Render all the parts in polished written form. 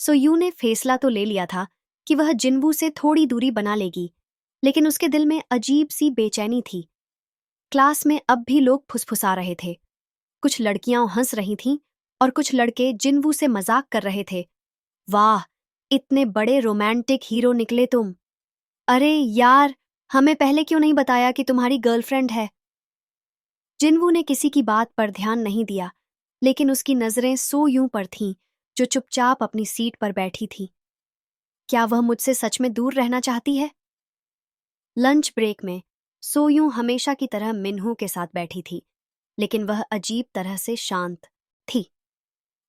सोयू ने फैसला तो ले लिया था कि वह जिन्वू से थोड़ी दूरी बना लेगी, लेकिन उसके दिल में अजीब सी बेचैनी थी। क्लास में अब भी लोग फुसफुसा रहे थे। कुछ लड़कियां हंस रही थीं और कुछ लड़के जिन्वू से मजाक कर रहे थे। वाह, इतने बड़े रोमांटिक हीरो निकले तुम। अरे यार, हमें पहले क्यों नहीं बताया कि तुम्हारी गर्लफ्रेंड है? जिन्वू ने किसी की बात पर ध्यान नहीं दिया, लेकिन उसकी नजरें सोयूं पर थीं, जो चुपचाप अपनी सीट पर बैठी थी। क्या वह मुझसे सच में दूर रहना चाहती है? लंच ब्रेक में सोयूं हमेशा की तरह मिन्हू के साथ बैठी थी, लेकिन वह अजीब तरह से शांत थी।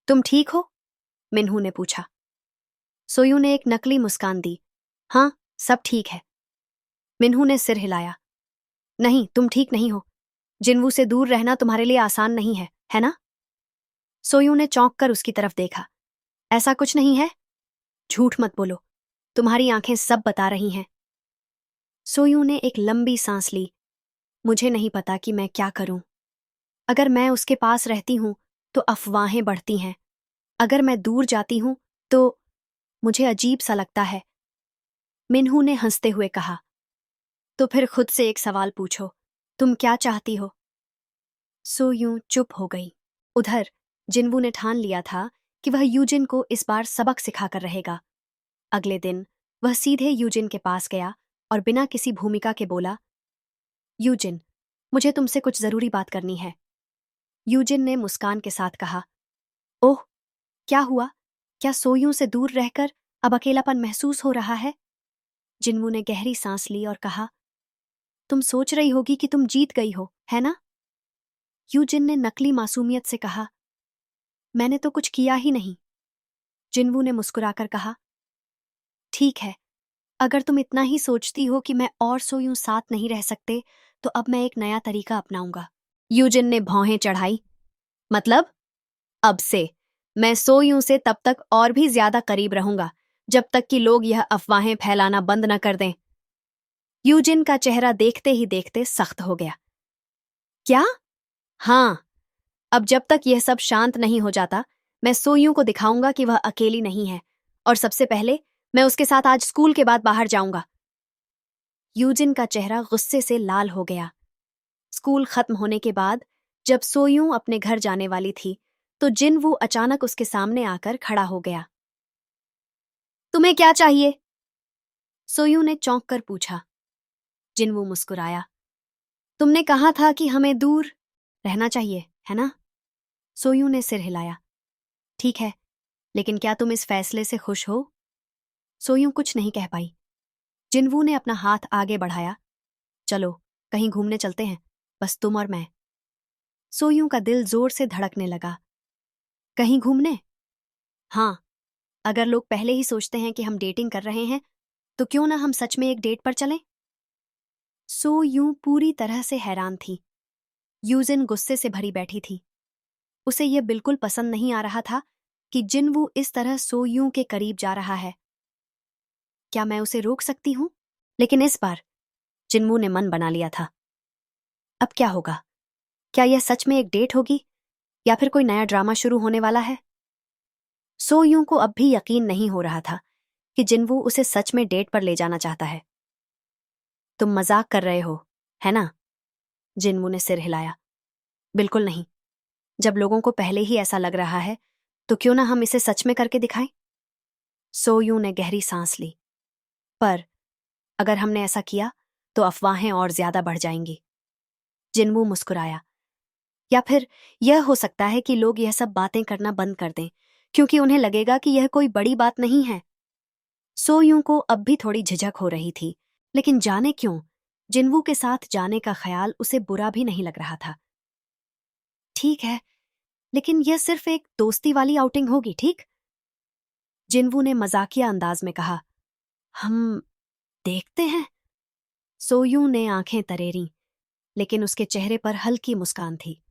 तुम ठीक हो? मिन्हू ने पूछा। सोयूं ने एक नकली मुस्कान दी। हाँ, सब ठीक है। मिन्हू ने सिर हिलाया। नहीं, तुम ठीक नहीं हो। जिन्वू से दूर रहना तुम्हारे लिए आसान नहीं है ना? सोयूं ने चौंक कर उसकी तरफ देखा। ऐसा कुछ नहीं है। झूठ मत बोलो, तुम्हारी आंखें सब बता रही हैं। सोयूं ने एक लंबी सांस ली। मुझे नहीं पता कि मैं क्या करूं। अगर मैं उसके पास रहती हूं तो अफवाहें बढ़ती हैं। अगर मैं दूर जाती हूं तो मुझे अजीब सा लगता है। मिन्हू ने हंसते हुए कहा। तो फिर खुद से एक सवाल पूछो, तुम क्या चाहती हो? सोयूं चुप हो गई। उधर जिन्वू ने ठान लिया था कि वह यूजिन को इस बार सबक सिखाकर रहेगा। अगले दिन वह सीधे यूजिन के पास गया और बिना किसी भूमिका के बोला, यूजिन, मुझे तुमसे कुछ जरूरी बात करनी है। यूजिन ने मुस्कान के साथ कहा, ओह, क्या हुआ? क्या सोयूं से दूर रहकर अब अकेलापन महसूस हो रहा है? जिन्वू ने गहरी सांस ली और कहा, तुम सोच रही होगी कि तुम जीत गई हो, है ना? यूजिन ने नकली मासूमियत से कहा, मैंने तो कुछ किया ही नहीं। जिन्वू ने मुस्कुराकर कहा, ठीक है, अगर तुम इतना ही सोचती हो कि मैं और सोयूं साथ नहीं रह सकते, तो अब मैं एक नया तरीका अपनाऊंगा। यूजिन ने भौहें चढ़ाई। मतलब? अब से मैं सोयूं से तब तक और भी ज्यादा करीब रहूंगा, जब तक कि लोग यह अफवाहें फैलाना बंद न कर दें। यूजिन का चेहरा देखते ही देखते सख्त हो गया। क्या? हाँ, अब जब तक यह सब शांत नहीं हो जाता, मैं सोयूं को दिखाऊंगा कि वह अकेली नहीं है, और सबसे पहले मैं उसके साथ आज स्कूल के बाद बाहर जाऊंगा। यूजिन का चेहरा गुस्से से लाल हो गया। स्कूल खत्म होने के बाद जब सोयूं अपने घर जाने वाली थी, तो जिन्वू अचानक उसके सामने आकर खड़ा हो गया। तुम्हें क्या चाहिए? सोयूं ने चौंक कर पूछा। जिन्वू मुस्कुराया। तुमने कहा था कि हमें दूर रहना चाहिए, है ना? सोयूं ने सिर हिलाया। ठीक है, लेकिन क्या तुम इस फैसले से खुश हो? सोयूं कुछ नहीं कह पाई। जिन्वू ने अपना हाथ आगे बढ़ाया। चलो, कहीं घूमने चलते हैं, बस तुम और मैं। सोयूं का दिल जोर से धड़कने लगा। कहीं घूमने? हाँ, अगर लोग पहले ही सोचते हैं कि हम डेटिंग कर रहे हैं, तो क्यों ना हम सच में एक डेट पर चलें? सोयूं पूरी तरह से हैरान थी। यूजिन गुस्से से भरी बैठी थी। उसे यह बिल्कुल पसंद नहीं आ रहा था कि जिन्वू इस तरह सोयूं के करीब जा रहा है। क्या मैं उसे रोक सकती हूं? लेकिन इस बार जिन्वू ने मन बना लिया था। अब क्या होगा? क्या यह सच में एक डेट होगी, या फिर कोई नया ड्रामा शुरू होने वाला है? सोयूं को अब भी यकीन नहीं हो रहा था कि जिन्वू उसे सच में डेट पर ले जाना चाहता है। तुम मजाक कर रहे हो, है ना? जिन्वू ने सिर हिलाया। बिल्कुल नहीं। जब लोगों को पहले ही ऐसा लग रहा है, तो क्यों ना हम इसे सच में करके दिखाएं? सोयूं ने गहरी सांस ली। पर अगर हमने ऐसा किया, तो अफवाहें और ज्यादा बढ़ जाएंगी। जिन्वू मुस्कुराया। या फिर यह हो सकता है कि लोग यह सब बातें करना बंद कर दें, क्योंकि उन्हें लगेगा कि यह कोई बड़ी बात नहीं है। सोयूं को अब भी थोड़ी झिझक हो रही थी, लेकिन जाने क्यों जिन्वू के साथ जाने का ख्याल उसे बुरा भी नहीं लग रहा था। ठीक है, लेकिन यह सिर्फ एक दोस्ती वाली आउटिंग होगी, ठीक? जिन्वू ने मजाकिया अंदाज में कहा। हम देखते हैं। सोयूं ने आंखें तरेरी, लेकिन उसके चेहरे पर हल्की मुस्कान थी।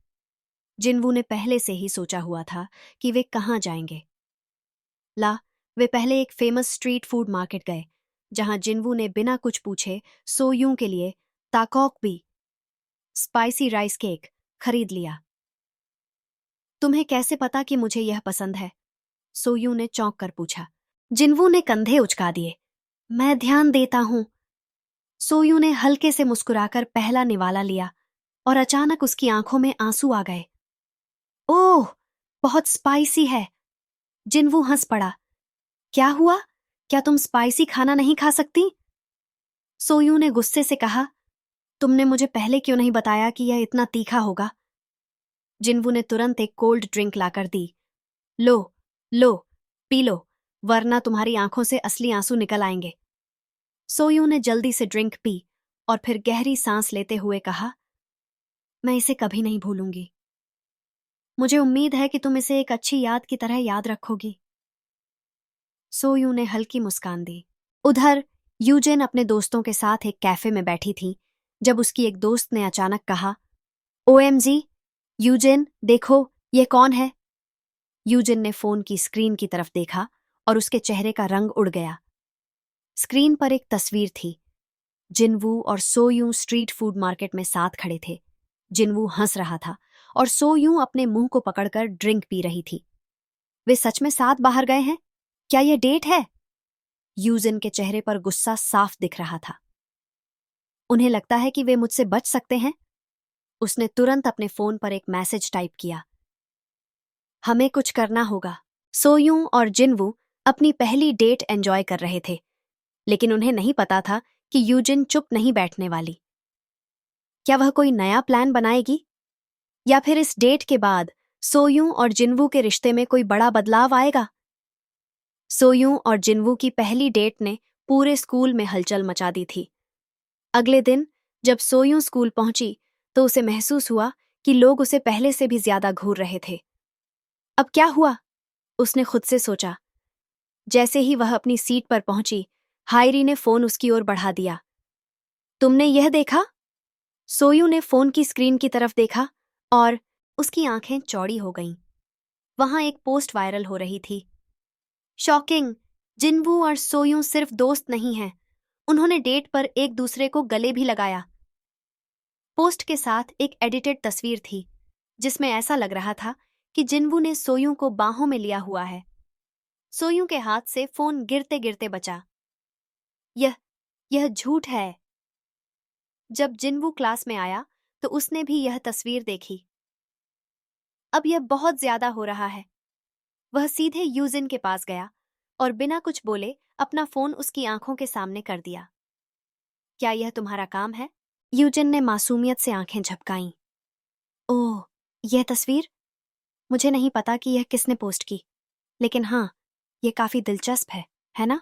जिन्वू ने पहले से ही सोचा हुआ था कि वे कहाँ जाएंगे। वे पहले एक फेमस स्ट्रीट फूड मार्केट गए, जहां जिन्वू ने बिना कुछ पूछे सोयूं के लिए ताकॉक भी स्पाइसी राइस केक खरीद लिया। तुम्हें कैसे पता कि मुझे यह पसंद है? सोयू ने चौंक कर पूछा। जिनवू ने कंधे उचका दिए। मैं ध्यान देता हूं। सोयू ने हल्के से मुस्कुराकर पहला निवाला लिया और अचानक उसकी आंखों में आंसू आ गए। ओह, बहुत स्पाइसी है। जिनवू हंस पड़ा। क्या हुआ? क्या तुम स्पाइसी खाना नहीं खा सकती? सोयू ने गुस्से से कहा, तुमने मुझे पहले क्यों नहीं बताया कि यह इतना तीखा होगा? जिनवू ने तुरंत एक कोल्ड ड्रिंक लाकर दी। लो, लो, पी लो, वरना तुम्हारी आंखों से असली आंसू निकल आएंगे। सोयू ने जल्दी से ड्रिंक पी और फिर गहरी सांस लेते हुए कहा, मैं इसे कभी नहीं भूलूंगी। मुझे उम्मीद है कि तुम इसे एक अच्छी याद की तरह याद रखोगी। सोयू ने हल्की मुस्कान दी। उधर यूजेन अपने दोस्तों के साथ एक कैफे में बैठी थी जब उसकी एक दोस्त ने अचानक कहा, ओएमजी, यूजेन, देखो, ये कौन है? यूजिन ने फोन की स्क्रीन की तरफ देखा और उसके चेहरे का रंग उड़ गया। स्क्रीन पर एक तस्वीर थी। जिनवू और सोयू स्ट्रीट फूड मार्केट में साथ खड़े थे। जिनवू हंस रहा था और सोयू अपने मुंह को पकड़कर ड्रिंक पी रही थी। वे सच में साथ बाहर गए हैं? क्या यह डेट है? यूजिन के चेहरे पर गुस्सा साफ दिख रहा था। उन्हें लगता है कि वे मुझसे बच सकते हैं? उसने तुरंत अपने फोन पर एक मैसेज टाइप किया। हमें कुछ करना होगा। सोयू और जिनवू अपनी पहली डेट एंजॉय कर रहे थे, लेकिन उन्हें नहीं पता था कि यूजिन चुप नहीं बैठने वाली। क्या वह कोई नया प्लान बनाएगी? या फिर इस डेट के बाद सोयू और जिनवू के रिश्ते में कोई बड़ा बदलाव आएगा? सोयू और जिनवू की पहली डेट ने पूरे स्कूल में हलचल मचा दी थी। अगले दिन जब सोयू स्कूल पहुंची तो उसे महसूस हुआ कि लोग उसे पहले से भी ज्यादा घूर रहे थे। अब क्या हुआ? उसने खुद से सोचा। जैसे ही वह अपनी सीट पर पहुंची, हायरी ने फोन उसकी ओर बढ़ा दिया। तुमने यह देखा? सोयू ने फोन की स्क्रीन की तरफ देखा और उसकी आंखें चौड़ी हो गईं। वहां एक पोस्ट वायरल हो रही थी। शॉकिंग! जिनवू और सोयू सिर्फ दोस्त नहीं हैं, उन्होंने डेट पर एक दूसरे को गले भी लगाया। पोस्ट के साथ एक एडिटेड तस्वीर थी जिसमें ऐसा लग रहा था कि जिनवू ने सोयू को बाहों में लिया हुआ है। सोयू के हाथ से फोन गिरते गिरते बचा। यह झूठ है। जब जिनवू क्लास में आया तो उसने भी यह तस्वीर देखी। अब यह बहुत ज्यादा हो रहा है। वह सीधे यूजिन के पास गया और बिना कुछ बोले अपना फोन उसकी आंखों के सामने कर दिया। क्या यह तुम्हारा काम है? यूजिन ने मासूमियत से आंखें झपकाईं। ओह, यह तस्वीर? मुझे नहीं पता कि यह किसने पोस्ट की, लेकिन हाँ, यह काफी दिलचस्प है ना?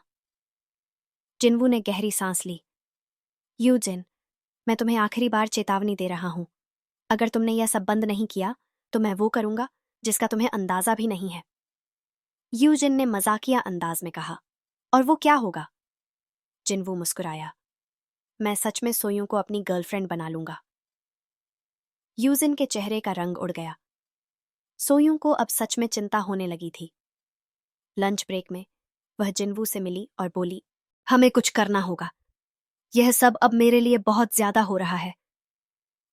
जिनवू ने गहरी सांस ली। यूजिन, मैं तुम्हें आखिरी बार चेतावनी दे रहा हूं। अगर तुमने यह सब बंद नहीं किया तो मैं वो करूंगा जिसका तुम्हें अंदाजा भी नहीं है। यूजिन ने मजाकिया अंदाज में कहा। और वो क्या होगा? जिनवू मुस्कुराया। मैं सच में सोयू को अपनी गर्लफ्रेंड बना लूंगा। यूजिन के चेहरे का रंग उड़ गया। सोयू को अब सच में चिंता होने लगी थी। लंच ब्रेक में वह जिनवू से मिली और बोली, हमें कुछ करना होगा। यह सब अब मेरे लिए बहुत ज्यादा हो रहा है।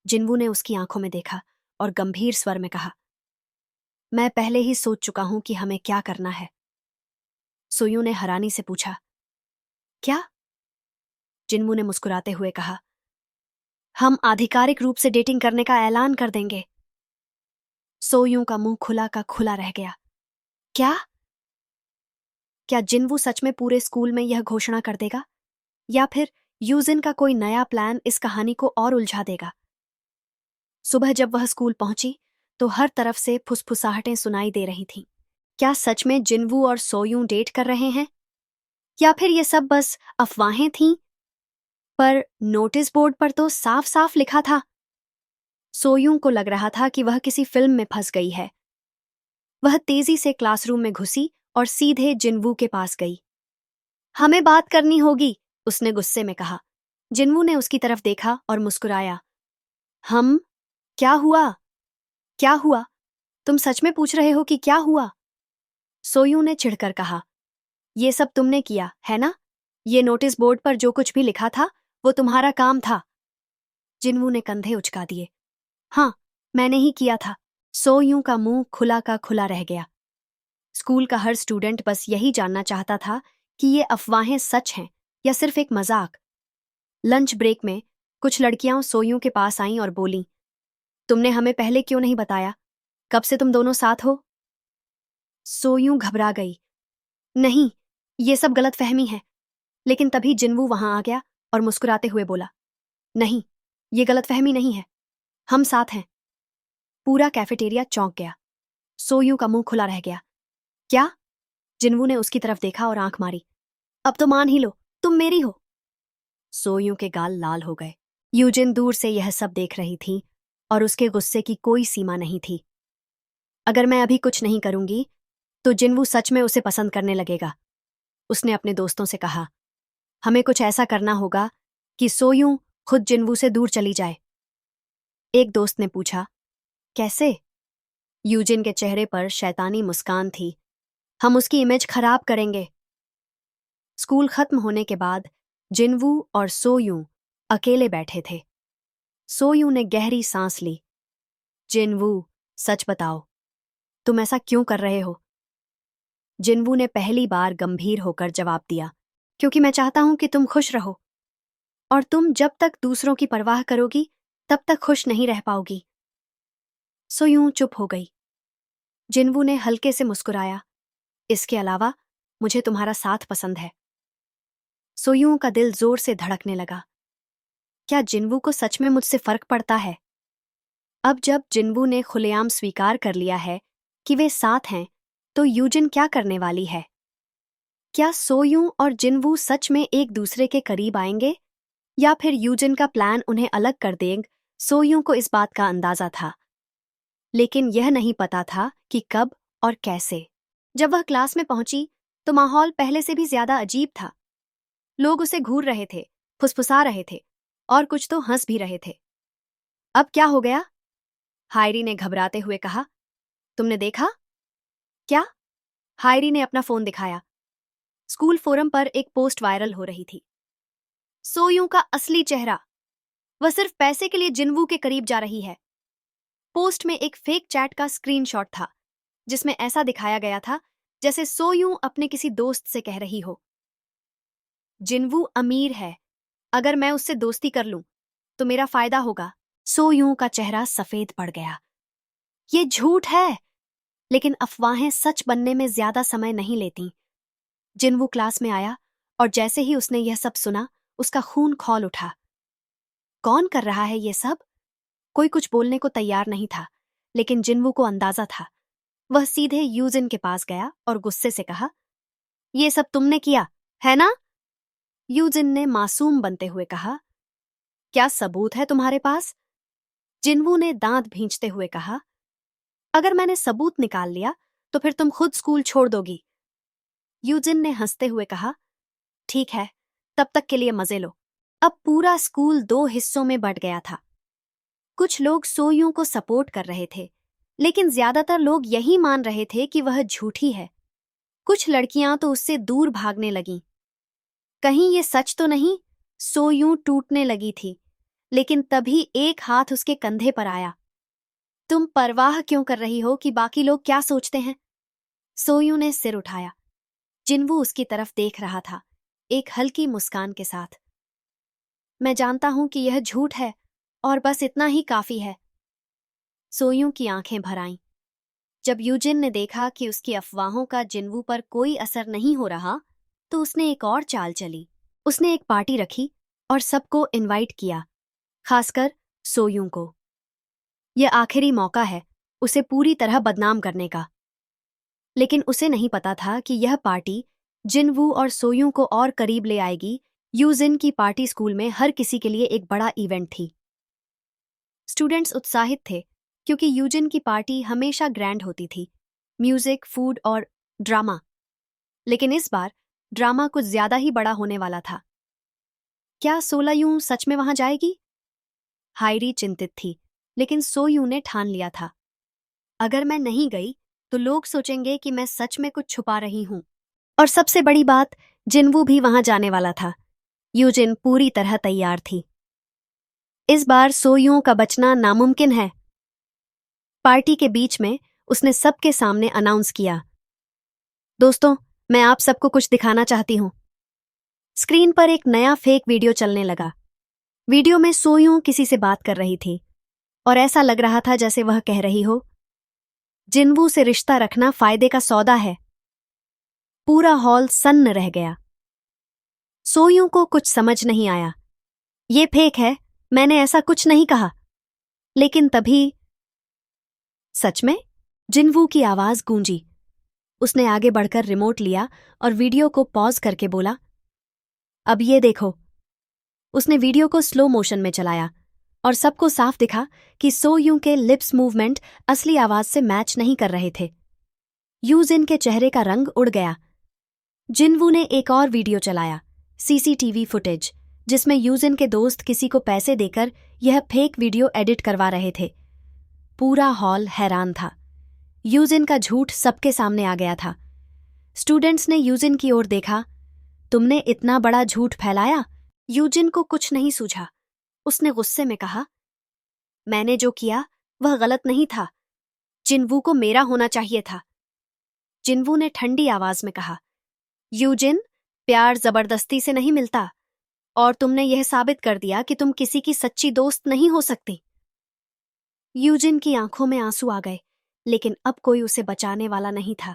जिनवू ने उसकी आंखों में देखा और गंभीर स्वर में कहा, मैं पहले ही सोच चुका हूं कि हमें क्या करना है। सोयू ने हैरानी से पूछा, क्या? जिनवू ने मुस्कुराते हुए कहा, हम आधिकारिक रूप से डेटिंग करने का ऐलान कर देंगे। सोयू का मुंह खुला का खुला रह गया। क्या? क्या जिनवू सच में पूरे स्कूल में यह घोषणा कर देगा, या फिर यूजिन का कोई नया प्लान इस कहानी को और उलझा देगा? सुबह जब वह स्कूल पहुंची तो हर तरफ से फुसफुसाहटें सुनाई दे रही थीं। क्या सच में जिनवू और सोयू डेट कर रहे हैं, या फिर ये सब बस अफवाहें थीं? पर नोटिस बोर्ड पर तो साफ साफ लिखा था। सोयू को लग रहा था कि वह किसी फिल्म में फंस गई है। वह तेजी से क्लासरूम में घुसी और सीधे जिनवू के पास गई। हमें बात करनी होगी, उसने गुस्से में कहा। जिनवू ने उसकी तरफ देखा और मुस्कुराया। हम? क्या हुआ? क्या हुआ? तुम सच में पूछ रहे हो कि क्या हुआ? सोयू ने चिढ़कर कहा। ये सब तुमने किया, है ना? ये नोटिस बोर्ड पर जो कुछ भी लिखा था वो तुम्हारा काम था। जिनवू ने कंधे उचका दिए। हाँ, मैंने ही किया था। सोयू का मुंह खुला का खुला रह गया। स्कूल का हर स्टूडेंट बस यही जानना चाहता था कि ये अफवाहें सच हैं या सिर्फ एक मजाक। लंच ब्रेक में कुछ लड़कियां सोयूं के पास आईं और बोलीं, तुमने हमें पहले क्यों नहीं बताया? कब से तुम दोनों साथ हो? सोयूं घबरा गई। नहीं, ये सब गलतफहमी है। लेकिन तभी जिनवू वहां आ गया और मुस्कुराते हुए बोला, नहीं, ये गलतफहमी नहीं है, हम साथ हैं। पूरा कैफेटेरिया चौंक गया। सोयूं का मुंह खुला रह गया। क्या? जिनवू ने उसकी तरफ देखा और आंख मारी। अब तो मान ही लो, तुम मेरी हो। सोयूं के गाल लाल हो गए। यूजिन दूर से यह सब देख रही थी और उसके गुस्से की कोई सीमा नहीं थी। अगर मैं अभी कुछ नहीं करूंगी तो जिनवू सच में उसे पसंद करने लगेगा। उसने अपने दोस्तों से कहा, हमें कुछ ऐसा करना होगा कि सोयूं खुद जिनवू से दूर चली जाए। एक दोस्त ने पूछा, कैसे? यूजिन के चेहरे पर शैतानी मुस्कान थी। हम उसकी इमेज खराब करेंगे। स्कूल खत्म होने के बाद जिनवू और सोयूं अकेले बैठे थे। सोयूं ने गहरी सांस ली। जिनवू, सच बताओ, तुम ऐसा क्यों कर रहे हो? जिनवू ने पहली बार गंभीर होकर जवाब दिया, क्योंकि मैं चाहता हूं कि तुम खुश रहो। और तुम जब तक दूसरों की परवाह करोगी तब तक खुश नहीं रह पाओगी। सोयूं चुप हो गई। जिनवू ने हल्के से मुस्कुराया, इसके अलावा मुझे तुम्हारा साथ पसंद है। सोयूं का दिल जोर से धड़कने लगा। क्या जिनवू को सच में मुझसे फर्क पड़ता है? अब जब जिनवू ने खुलेआम स्वीकार कर लिया है कि वे साथ हैं, तो यूजिन क्या करने वाली है? क्या सोयूं और जिनवू सच में एक दूसरे के करीब आएंगे या फिर यूजिन का प्लान उन्हें अलग कर देंगे? सोयूं को इस बात का अंदाजा था, लेकिन यह नहीं पता था कि कब और कैसे। जब वह क्लास में पहुंची तो माहौल पहले से भी ज्यादा अजीब था। लोग उसे घूर रहे थे, फुसफुसा रहे थे और कुछ तो हंस भी रहे थे। अब क्या हो गया? हायरी ने घबराते हुए कहा, तुमने देखा? क्या? हायरी ने अपना फोन दिखाया। स्कूल फोरम पर एक पोस्ट वायरल हो रही थी। सोयूं का असली चेहरा, वह सिर्फ पैसे के लिए जिनवू के करीब जा रही है। पोस्ट में एक फेक चैट का स्क्रीनशॉट था जिसमें ऐसा दिखाया गया था जैसे सोयूं अपने किसी दोस्त से कह रही हो, जिनवू अमीर है, अगर मैं उससे दोस्ती कर लूं तो मेरा फायदा होगा। सोयूं का चेहरा सफेद पड़ गया। ये झूठ है, लेकिन अफवाहें सच बनने में ज्यादा समय नहीं लेती। जिनवू क्लास में आया और जैसे ही उसने यह सब सुना, उसका खून खौल उठा। कौन कर रहा है ये सब? कोई कुछ बोलने को तैयार नहीं था, लेकिन जिनवू को अंदाजा था। वह सीधे यूजिन के पास गया और गुस्से से कहा, ये सब तुमने किया, है ना? यूजिन ने मासूम बनते हुए कहा, क्या सबूत है तुम्हारे पास? जिनवू ने दांत भींचते हुए कहा, अगर मैंने सबूत निकाल लिया तो फिर तुम खुद स्कूल छोड़ दोगी। यूजिन ने हंसते हुए कहा, ठीक है, तब तक के लिए मजे लो। अब पूरा स्कूल दो हिस्सों में बंट गया था। कुछ लोग सोयूं को सपोर्ट कर रहे थे, लेकिन ज्यादातर लोग यही मान रहे थे कि वह झूठी है। कुछ लड़कियां तो उससे दूर भागने लगीं। कहीं ये सच तो नहीं? सोयूं टूटने लगी थी, लेकिन तभी एक हाथ उसके कंधे पर आया। तुम परवाह क्यों कर रही हो कि बाकी लोग क्या सोचते हैं? सोयूं ने सिर उठाया। जिनवू उसकी तरफ देख रहा था, एक हल्की मुस्कान के साथ। मैं जानता हूं कि यह झूठ है और बस इतना ही काफी है। सोयूं की आंखें भर आईं। जब यूजिन ने देखा कि उसकी अफवाहों का जिनवू पर कोई असर नहीं हो रहा, तो उसने एक और चाल चली। उसने एक पार्टी रखी और सबको इनवाइट किया, खासकर सोयूं को। यह आखिरी मौका है उसे पूरी तरह बदनाम करने का। लेकिन उसे नहीं पता था कि यह पार्टी जिनवू और सोयूं को और करीब ले आएगी। यूजिन की पार्टी स्कूल में हर किसी के लिए एक बड़ा इवेंट थी। स्टूडेंट्स उत्साहित थे क्योंकि यूजिन की पार्टी हमेशा ग्रैंड होती थी, म्यूजिक, फूड और ड्रामा। लेकिन इस बार ड्रामा कुछ ज्यादा ही बड़ा होने वाला था। क्या सोलायूं सच में वहां जाएगी? हायरी चिंतित थी, लेकिन सोयूं ने ठान लिया था, अगर मैं नहीं गई तो लोग सोचेंगे कि मैं सच में कुछ छुपा रही हूं। और सबसे बड़ी बात, जिनवू भी वहां जाने वाला था। यूजिन पूरी तरह तैयार थी। इस बार सोयूं का बचना नामुमकिन है। पार्टी के बीच में उसने सबके सामने अनाउंस किया, दोस्तों, मैं आप सबको कुछ दिखाना चाहती हूँ। स्क्रीन पर एक नया फेक वीडियो चलने लगा। वीडियो में सोयूं किसी से बात कर रही थी और ऐसा लग रहा था जैसे वह कह रही हो, जिन्वू से रिश्ता रखना फायदे का सौदा है। पूरा हॉल सन्न रह गया। सोयूं को कुछ समझ नहीं आया। ये फेक है, मैंने ऐसा कुछ नहीं कहा। लेकिन तभी सच में जिन्वू की आवाज गूंजी। उसने आगे बढ़कर रिमोट लिया और वीडियो को पॉज करके बोला, अब ये देखो। उसने वीडियो को स्लो मोशन में चलाया और सबको साफ दिखा कि सोयूं के लिप्स मूवमेंट असली आवाज से मैच नहीं कर रहे थे। यूजिन के चेहरे का रंग उड़ गया। जिन्वू ने एक और वीडियो चलाया, सीसीटीवी फुटेज, जिसमें यूजिन के दोस्त किसी को पैसे देकर यह फेक वीडियो एडिट करवा रहे थे। पूरा हॉल हैरान था। यूजिन का झूठ सबके सामने आ गया था। स्टूडेंट्स ने यूजिन की ओर देखा। तुमने इतना बड़ा झूठ फैलाया? यूजिन को कुछ नहीं सूझा। उसने गुस्से में कहा, मैंने जो किया वह गलत नहीं था। जिन्वू को मेरा होना चाहिए था। जिन्वू ने ठंडी आवाज में कहा, यूजिन, प्यार जबरदस्ती से नहीं मिलता और तुमने यह साबित कर दिया कि तुम किसी की सच्ची दोस्त नहीं हो सकती। यूजिन की आंखों में आंसू आ गए, लेकिन अब कोई उसे बचाने वाला नहीं था।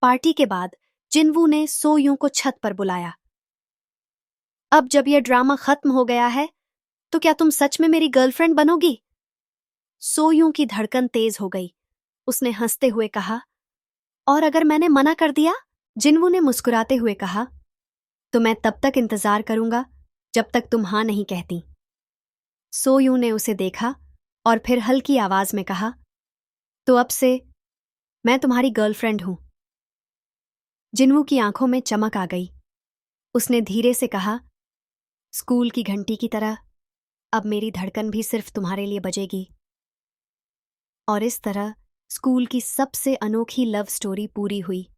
पार्टी के बाद जिन्वू ने सोयूं को छत पर बुलाया। अब जब यह ड्रामा खत्म हो गया है, तो क्या तुम सच में मेरी गर्लफ्रेंड बनोगी? सोयूं की धड़कन तेज हो गई। उसने हंसते हुए कहा, और अगर मैंने मना कर दिया? जिन्वू ने मुस्कुराते हुए कहा, तो मैं तब तक इंतजार करूंगा जब तक तुम हां नहीं कहती। सोयूं ने उसे देखा और फिर हल्की आवाज में कहा, तो अब से मैं तुम्हारी गर्लफ्रेंड हूं। जिन्वू की आंखों में चमक आ गई। उसने धीरे से कहा, स्कूल की घंटी की तरह अब मेरी धड़कन भी सिर्फ तुम्हारे लिए बजेगी। और इस तरह स्कूल की सबसे अनोखी लव स्टोरी पूरी हुई।